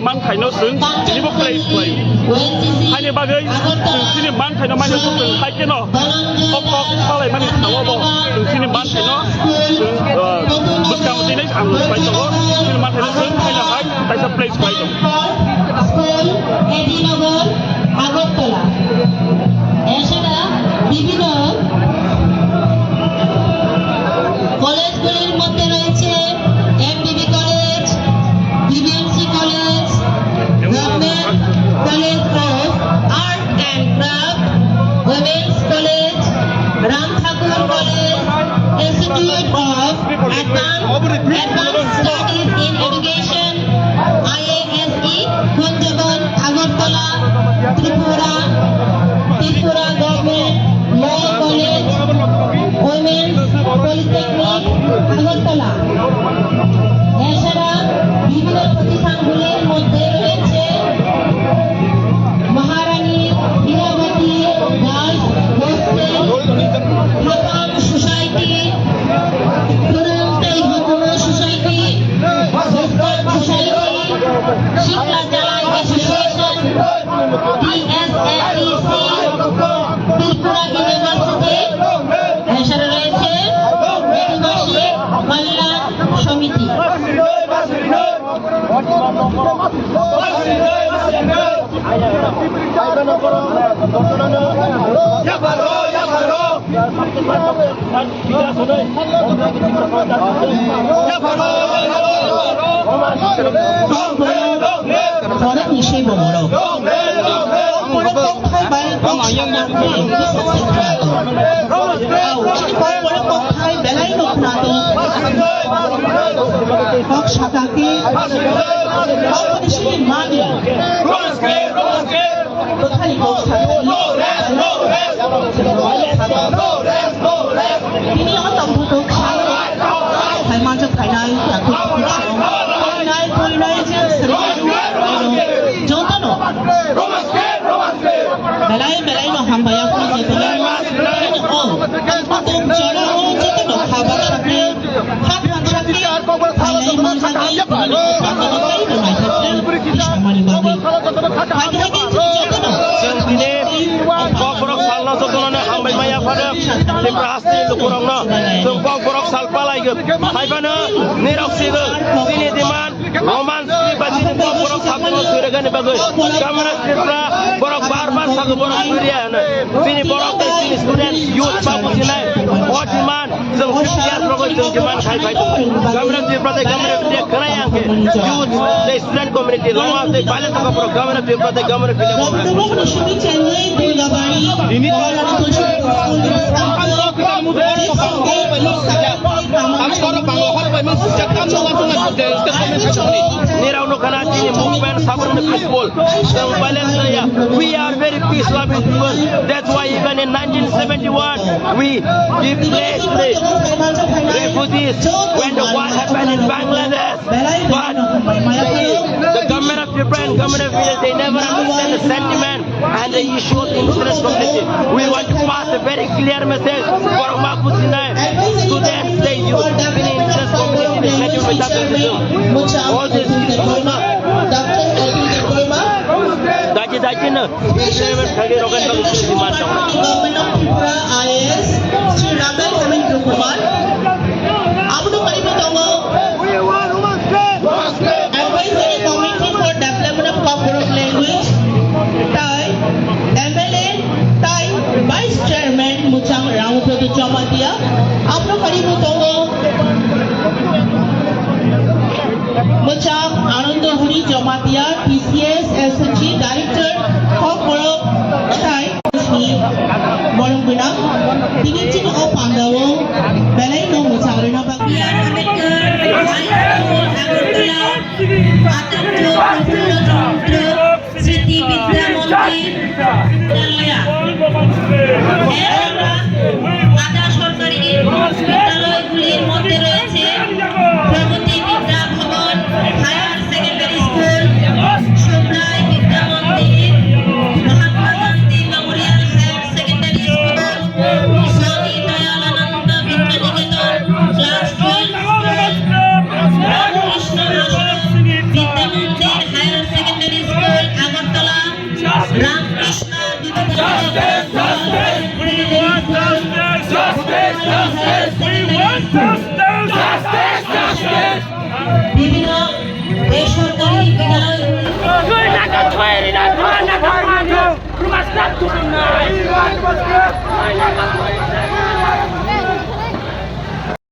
man khai nó sướng chỉ một play hai này ba người xin niệm man khai nó mai nó sướng hai cái nó có sau này man thảo bao xin niệm man khai nó sướng bất cao thì đấy ăn phải đó xin niệm man khai nó sướng hay là hai tại sao play phải đó Agartala এছাড়া বিভিন্ন কলেজগুলির মধ্যে রয়েছে MBB college, BBMC college, government college of art and craft, women's college, Ram Thakur college, institute of advance studies in education, IASE, Kunjaban, Agartala, Tripura government law college, women's polytechnic, Agartala. এছাড়া বিভিন্ন প্রতিষ্ঠানগুলির মধ্যে রয়েছে মহারানী হীরাবতী গার্লস হোস্টেল, হাকাম সোসাইটি, তুরুমতাই হুকুমা সোসাইটি, হোস্টেল সোসাইটি, শিক্ষা চালাই অ্যাসোসিয়েশন, DSFEC, ত্রিপুরা ইউনিভার্সিটি। এছাড়া রয়েছে আদিবাসী কল্যাণ সমিতি। Borok sal palai Haibana, Niroxigo, Sini Demand, Romance, Bajin, Borok, Sabino, Suragan, Bagus, Kamara Tripra, Borok Barba, Sagabora, Surian, Sini Borok, Sini students, youth, Papusina, what demand, the Christian Robert demand, Kamara Tripra, the Kamara Karayan, youth, the student community, Lama, the balance of Kamara Tripra, the Kamara We are very peace-loving people. That's why even in 1971 we give place to the refugees when the war happened in Bangladesh. But the government of Japan, government of India, they never understand the sentiment and the issue of interest community. We want to pass a very clear message for Mapusina, students, the youth, the interest community, the native metabolism. All this is Dajin, implement Thagi Rogan demand. Government of Tripura IAS, Sri Raman Hamid Kumar, Abu Karibatongo, Advisory Committee for Development of Cockroach Language, Thai, MLA, Thai, Vice Chairman Muchang Ramapodu Chamatia, Abu Karibatongo, Muchang Anandahuri Chamatia, PCS SHG Director, Cockroach Thai. Morong-Gunang, tingin o Pandawo, Balay no Musagrina Bagian Ambedkar, Agartala, Atatürk, Siti Vidya Mantri, Dalaya. এরা আধা সরকারি বিদ্যালয়গুলির মধ্যে রয়েছে প্রগতি বিদ্যা ভবন, higher secondary school, Subrai Vidya Mandir, Mahatma Gandhi memorial higher secondary school, Swami Dayalananda Vidyaniketan class 12, Ramakrishna Ashram Vidya Mandir higher secondary school Agartala, Ramakrishna বিভিন্ন বেসরকারি বিদ্যালয়